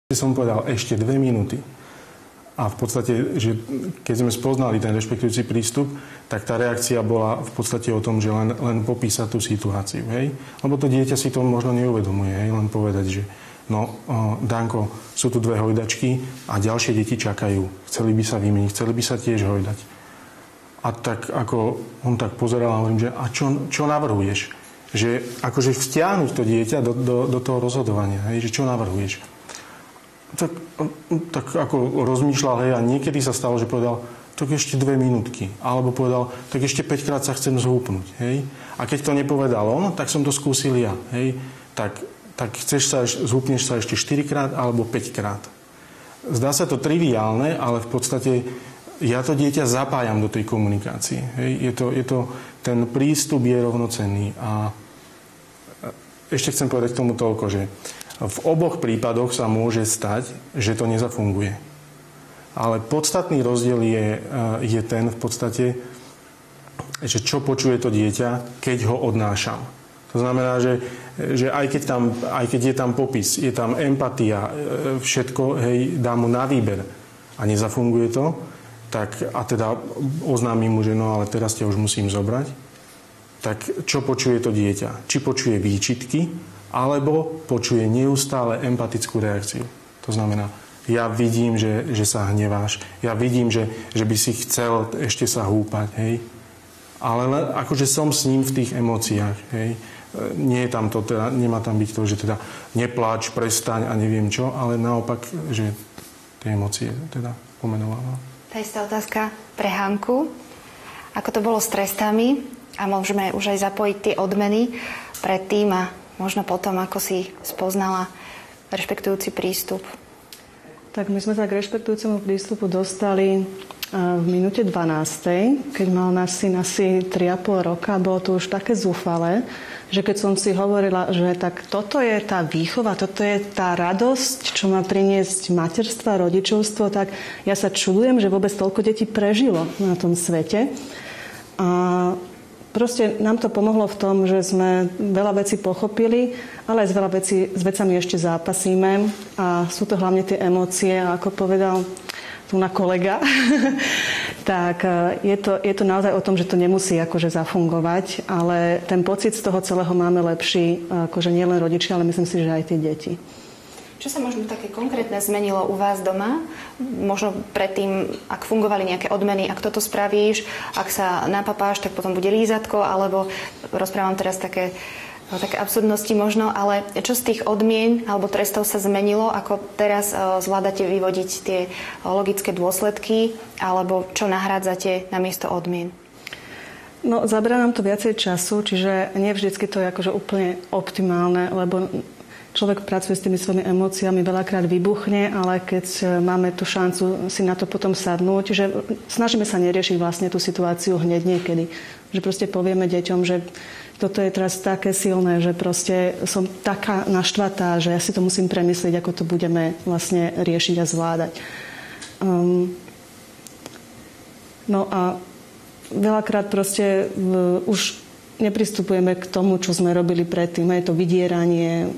Som povedal ešte 2 minúty. A v podstate, že keď sme spoznali ten rešpektujúci prístup, tak tá reakcia bola v podstate o tom, že len popísať tú situáciu. Hej? Lebo to dieťa si to možno neuvedomuje. Hej? Len povedať, že no, Danko, sú tu 2 hojdačky a ďalšie deti čakajú. Chceli by sa vymeniť, chceli by sa tiež hojdať. A tak ako on tak pozeral a hovorím, že a čo navrhuješ? Že akože vtiahnuť to dieťa do toho rozhodovania. Hej? Že čo navrhuješ? Tak ako rozmýšľal, hej, a niekedy sa stalo, že povedal, tak ešte 2 minútky. Alebo povedal, tak ešte 5 krát sa chcem zhúpnuť. Hej. A keď to nepovedal on, tak som to skúsil ja. Hej. Tak zhúpneš sa ešte 4 krát alebo 5 krát. Zdá sa to triviálne, ale v podstate ja to dieťa zapájam do tej komunikácie. Hej. Ten prístup je rovnocenný. A ešte chcem povedať k tomu toľko, že v oboch prípadoch sa môže stať, že to nezafunguje. Ale podstatný rozdiel je ten v podstate, že čo počuje to dieťa, keď ho odnášam. To znamená, že aj keď je tam popis, je tam empatia, všetko, hej, dám mu na výber a nezafunguje to, tak a teda oznámim mu, že no, ale teraz ťa už musím zobrať, tak čo počuje to dieťa? Či počuje výčitky, alebo počuje neustále empatickú reakciu. To znamená, ja vidím, že sa hneváš, ja vidím, že by si chcel ešte sa húpať, hej. Ale akože som s ním v tých emóciách, hej. Nie je tam to, teda, nemá tam byť to, že teda nepláč, prestaň a neviem čo, ale naopak, že tie emócie teda pomenováva. Tá istá otázka pre Hanku. Ako to bolo s trestami? A môžeme už aj zapojiť tie odmeny pre tým a možno potom, ako si spoznala rešpektujúci prístup. Tak my sme sa k rešpektujúcemu prístupu dostali v minúte 12, keď mal náš syn asi 3,5 roka. Bolo to už také zúfalé, že keď som si hovorila, že tak toto je tá výchova, toto je tá radosť, čo má priniesť materstvo a rodičovstvo, tak ja sa čudujem, že vôbec toľko detí prežilo na tom svete. A proste nám to pomohlo v tom, že sme veľa vecí pochopili, ale aj s vecami ešte zápasíme a sú to hlavne tie emócie, a ako povedal tu na kolega, tak je to naozaj o tom, že to nemusí akože zafungovať, ale ten pocit z toho celého máme lepší, akože nie len rodičia, ale myslím si, že aj tie deti. Čo sa možno také konkrétne zmenilo u vás doma? Možno predtým, ak fungovali nejaké odmeny, ak toto spravíš, ak sa napapáš, tak potom bude lízatko, alebo rozprávam teraz také absurdnosti možno, ale čo z tých odmien alebo trestov sa zmenilo, ako teraz zvládate vyvodiť tie logické dôsledky, alebo čo nahrádzate namiesto odmien? No, zaberá nám to viacej času, čiže nie vždycky to je akože úplne optimálne, lebo človek pracuje s tými svojimi emóciami, veľakrát vybuchne, ale keď máme tú šancu si na to potom sadnúť, že snažíme sa neriešiť vlastne tú situáciu hneď niekedy. Že proste povieme deťom, že toto je teraz také silné, že proste som taká naštvatá, že ja si to musím premyslieť, ako to budeme vlastne riešiť a zvládať. No a veľakrát proste už nepristupujeme k tomu, čo sme robili predtým. Je to vydieranie,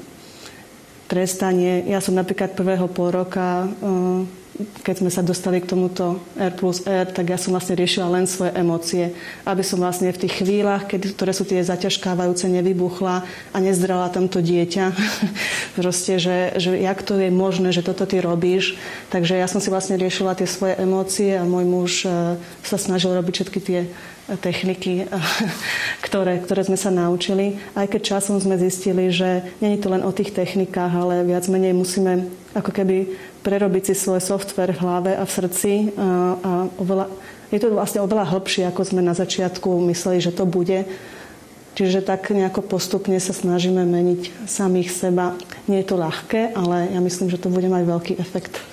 trestanie. Ja som napríklad prvého pol roka, keď sme sa dostali k tomuto R+R, tak ja som vlastne riešila len svoje emócie, aby som vlastne v tých chvíľach, ktoré sú tie zaťažkávajúce, nevybuchla a nezdrala tam to dieťa. Proste, že jak to je možné, že toto ty robíš. Takže ja som si vlastne riešila tie svoje emócie a môj muž sa snažil robiť všetky tie techniky, ktoré sme sa naučili. Aj keď časom sme zistili, že nie je to len o tých technikách, ale viac menej musíme ako keby prerobiť si svoj software v hlave a v srdci. Je to vlastne oveľa hlbšie, ako sme na začiatku mysleli, že to bude. Čiže tak nejako postupne sa snažíme meniť samých seba. Nie je to ľahké, ale ja myslím, že to bude mať veľký efekt.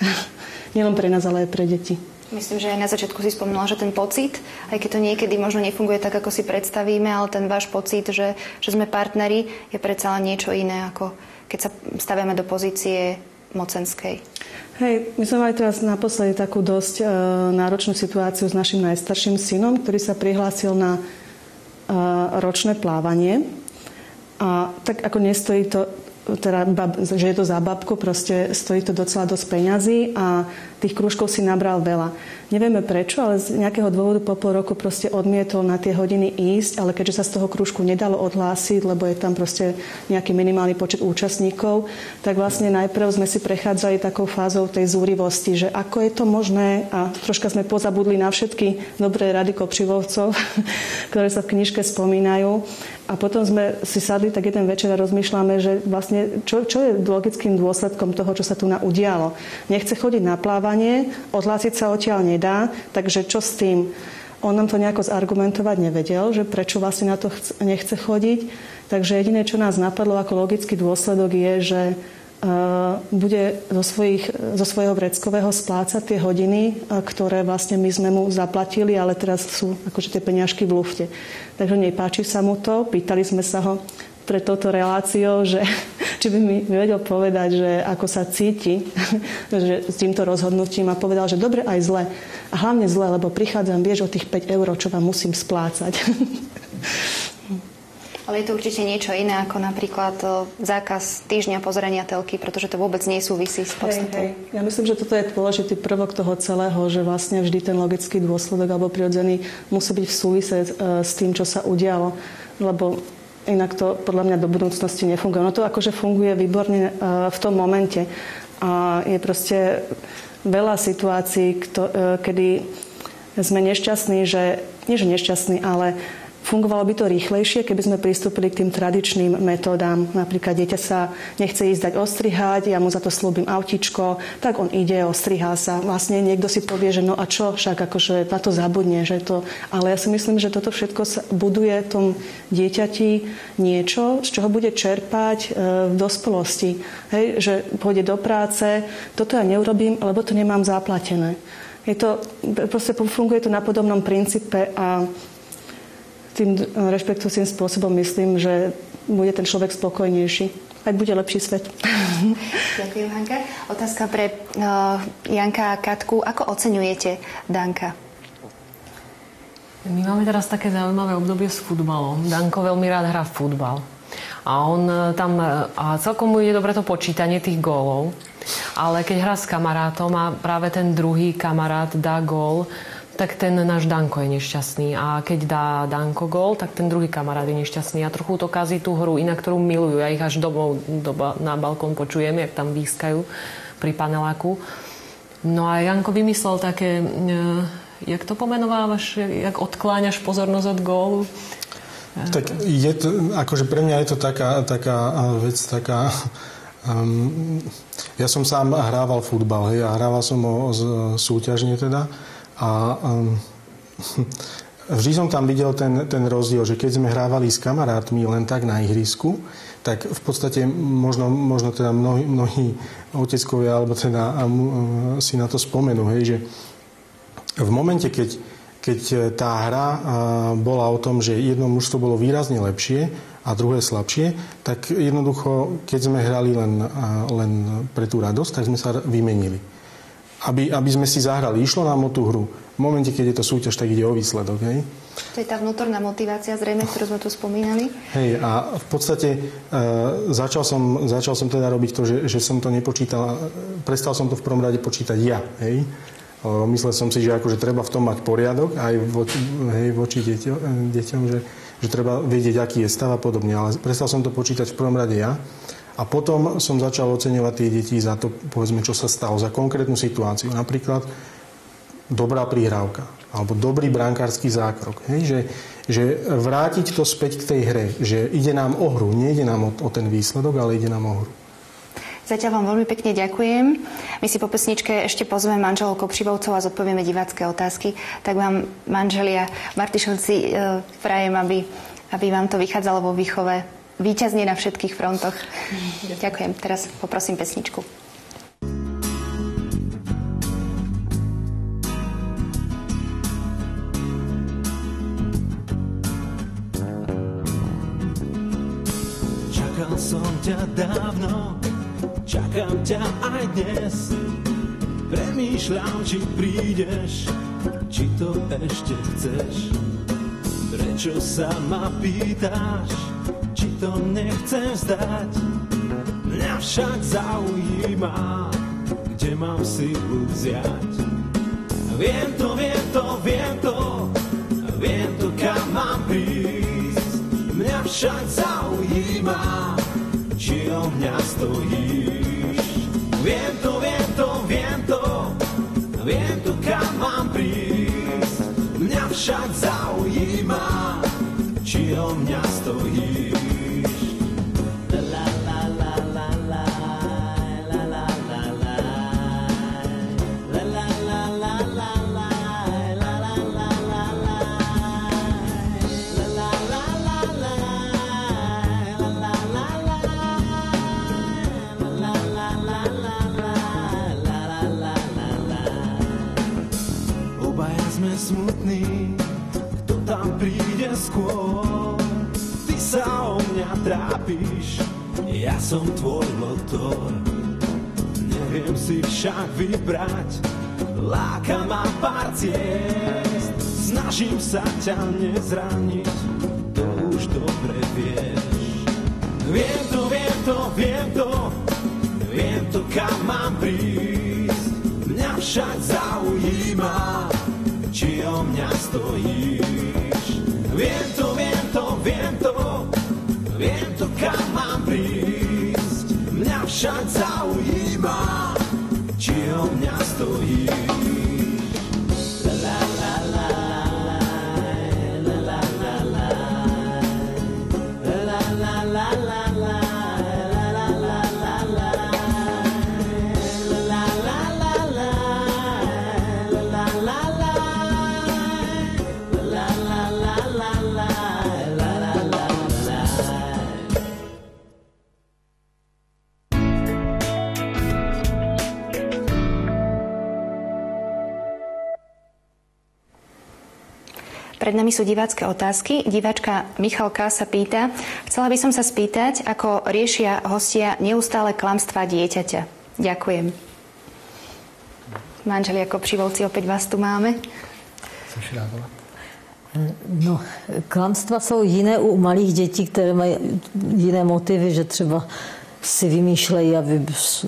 Nielen pre nás, ale aj pre deti. Myslím, že aj na začiatku si spomínala, že ten pocit, aj keď to niekedy možno nefunguje tak, ako si predstavíme, ale ten váš pocit, že sme partneri, je predsa len niečo iné, ako keď sa staviame do pozície mocenskej. Hej, my sme mali teraz naposledy takú dosť náročnú situáciu s našim najstarším synom, ktorý sa prihlásil na ročné plávanie. A tak ako nestojí to že je to za babku, proste stojí to docela dosť peňazí a tých krúžkov si nabral veľa. Nevieme prečo, ale z nejakého dôvodu po pol roku proste odmietol na tie hodiny ísť, ale keďže sa z toho krúžku nedalo odhlásiť, lebo je tam proste nejaký minimálny počet účastníkov, tak vlastne najprv sme si prechádzali takou fázou tej zúrivosti, že ako je to možné a troška sme pozabudli na všetky dobré rady kopřivovcov, ktoré sa v knižke spomínajú. A potom sme si sadli tak jeden večer a rozmýšľame, že vlastne čo je logickým dôsledkom toho, čo sa tu udialo. Nechce chodiť na plávanie, odhlásiť sa odtiaľ nedá, takže čo s tým? On nám to nejako zargumentovať nevedel, že prečo vlastne na to nechce chodiť. Takže jediné, čo nás napadlo ako logický dôsledok je, že bude zo svojho vreckového splácať tie hodiny, ktoré vlastne my sme mu zaplatili, ale teraz sú akože tie peňažky v lufte. Takže nepáči sa mu to. Pýtali sme sa ho pred touto reláciou, že či by mi vedel povedať, že ako sa cíti že s týmto rozhodnutím a povedal, že dobre aj zle. A hlavne zle, lebo prichádzam, vieš, o tých 5 eur, čo vám musím splácať. Ale je to určite niečo iné ako napríklad zákaz týždňa pozerania telky, pretože to vôbec nesúvisí s podstatou. Ja myslím, že toto je dôležitý prvok toho celého, že vlastne vždy ten logický dôsledok alebo prirodzený musí byť v súvise s tým, čo sa udialo. Lebo inak to podľa mňa do budúcnosti nefunguje. No to akože funguje výborne v tom momente. A je proste veľa situácií, kedy sme nešťastní, nie že nešťastní, ale fungovalo by to rýchlejšie, keby sme pristúpili k tým tradičným metódám. Napríklad dieťa sa nechce ísť dať ostrihať, ja mu za to slúbim autičko, tak on ide, ostrihá sa. Vlastne niekto si povie, že no a čo, však akože na to zabudne, že to... Ale ja si myslím, že toto všetko sa buduje v tom dieťati niečo, z čoho bude čerpať v dospelosti. Hej, že pôjde do práce, toto ja neurobím, lebo to nemám zaplatené. Proste funguje to na podobnom princípe a tým rešpektujúcim spôsobom myslím, že bude ten človek spokojnejší. Aj bude lepší svet. Ďakujem, Hanka. Otázka pre Janka a Katku. Ako oceňujete Danka? My máme teraz také zaujímavé obdobie s futbalom. Danko veľmi rád hrá futbal. A on tam... A celkom mu ide dobre to počítanie tých gólov. Ale keď hrá s kamarátom a práve ten druhý kamarát dá gól, tak ten náš Danko je nešťastný. A keď dá Danko gól, tak ten druhý kamarát je nešťastný. A trochu to kazí tú hru, inak ktorú milujú. Ja ich až domov na balkón počujem, jak tam výskajú pri paneláku. No a Janko vymyslel také, jak to pomenovávaš, jak odkláňaš pozornosť od gólu? Tak je to, akože pre mňa je to taká vec, taká... ja som sám hrával futbal, hej, a hrával som ho súťažne teda. A vždy som tam videl ten rozdiel, že keď sme hrávali s kamarátmi len tak na ihrisku, tak v podstate možno teda mnohí oteckovia alebo teda si na to spomenú, hej, že v momente, keď tá hra bola o tom, že jedno mužstvo bolo výrazne lepšie a druhé slabšie, tak jednoducho, keď sme hrali len pre tú radosť, tak sme sa vymenili. Aby sme si zahrali. Išlo nám o tú hru. V momente, keď je to súťaž, tak ide o výsledok. Hej? To je tá vnútorná motivácia, zrejme, ktorú sme tu spomínali. Hej, a v podstate začal som teda robiť to, že som to nepočítal. Prestal som to v prvom rade počítať ja. Hej? Myslel som si, že akože treba v tom mať poriadok aj voči deťom, že treba vedieť, aký je stav a podobne. Ale prestal som to počítať v prvom rade ja. A potom som začal oceňovať tie deti za to, povedzme, čo sa stalo, za konkrétnu situáciu. Napríklad dobrá prihrávka alebo dobrý brankársky zákrok. Hej? Že vrátiť to späť k tej hre. Že ide nám o hru. Nie ide nám o ten výsledok, ale ide nám o hru. Zatiaľ vám veľmi pekne ďakujem. My si po pesničke ešte pozveme manželov Kopřivovcov a zodpovieme divácké otázky. Tak vám, manželia Martišovci, prajem, aby vám to vychádzalo vo výchove víťazne na všetkých frontoch. Ďakujem. Teraz poprosím pesničku. Čakal som ťa dávno, čakám ťa aj dnes. Premýšľam, či prídeš, či to ešte chceš. Prečo sa ma pýtaš, či to nechcem vzdať? však zaujíma, kde mám silu vziať. Viem to, kam mám prísť. Mňa však zaujíma, či o mňa stojíš. Viem to, kam mám prísť. Mňa však zaujíma, či o mňa stojíš. Smutný, kto tam príde skôr. Ty sa o mňa trápiš, ja som tvoj motor. Neviem si však vybrať, láka ma pár ciest. Snažím sa ťa nezraniť, to už dobre vieš. Viem to, kam mám prísť. Mňa však zaujíma, či o mňa stojíš. Viem to, kam mám prísť. Mňa však zaujíma, či o mňa stojíš. Pred nami sú divácké otázky. Diváčka Michalka sa pýta, chcela by som sa spýtať, ako riešia hostia neustále klamstvá dieťaťa. Ďakujem. Manželia Kopřivovci, opäť vás tu máme. No, klamstva jsou jiné u malých dětí, které mají jiné motivy, že třeba si vymýšlejí, aby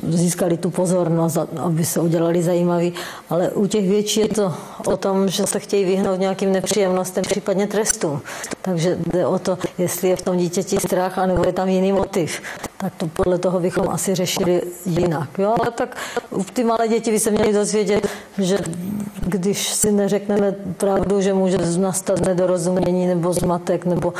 získali tu pozornost, aby se udělali zajímaví. Ale u těch větší je to o tom, že se chtějí vyhnout nějakým nepříjemnostem, případně trestům. Takže jde o to, jestli je v tom dítěti strach, anebo je tam jiný motiv. Tak to podle toho bychom asi řešili jinak. Jo? Ale tak ty malé děti by se měly dozvědět, že když si neřekneme pravdu, že může nastat nedorozumění nebo zmatek, nebo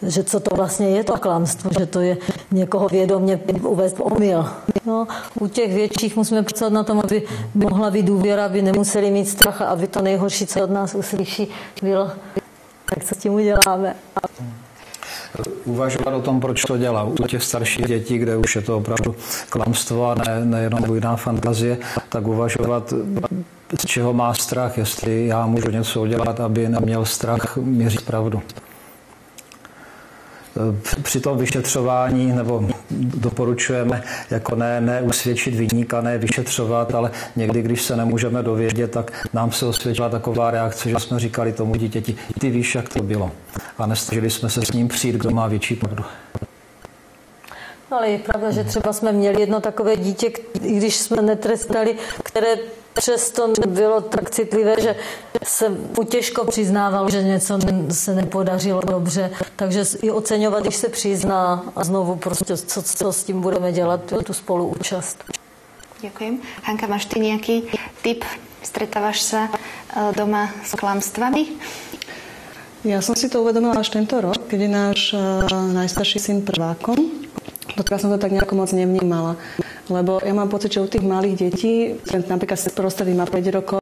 že co to vlastně je to klamstvo, že to je někoho vědomě uvést omyl. No, u těch větších musíme pracovat na tom, aby mohla být důvěra, aby nemuseli mít strach a aby to nejhorší, co od nás uslyší, bylo, tak co s tím uděláme. Uvažovat o tom, proč to dělá. U těch starších dětí, kde už je to opravdu klamstvo a nejenom bujná fantazie, tak uvažovat, z čeho má strach, jestli já můžu něco udělat, aby neměl strach měřit pravdu. Při tom vyšetřování, nebo doporučujeme jako ne usvědčit viníka, ne vyšetřovat, ale někdy, když se nemůžeme dovědět, tak nám se osvědčila taková reakce, že jsme říkali tomu dítěti, ty víš, jak to bylo. A nesnažili jsme se s ním přijít, kdo má větší pravdu. No, ale je pravda, že třeba jsme měli jedno takové dítě, i když jsme netrestali, které přesto bylo tak citlivé, že se těžko přiznávalo, že něco se nepodařilo dobře. Takže i oceňovat, když se přizná a znovu prostě, co s tím budeme dělat, tu spoluúčast. Ďakujem. Hanka, máš ty nejaký tip? Stretávaš sa doma s klamstvami? Ja som si to uvedomila až tento rok, keď je náš najstarší syn prvákom. Doteraz som to tak nejako moc nevnímala. Lebo ja mám pocit, že u tých malých detí, napríklad prostredí má 5 rokov,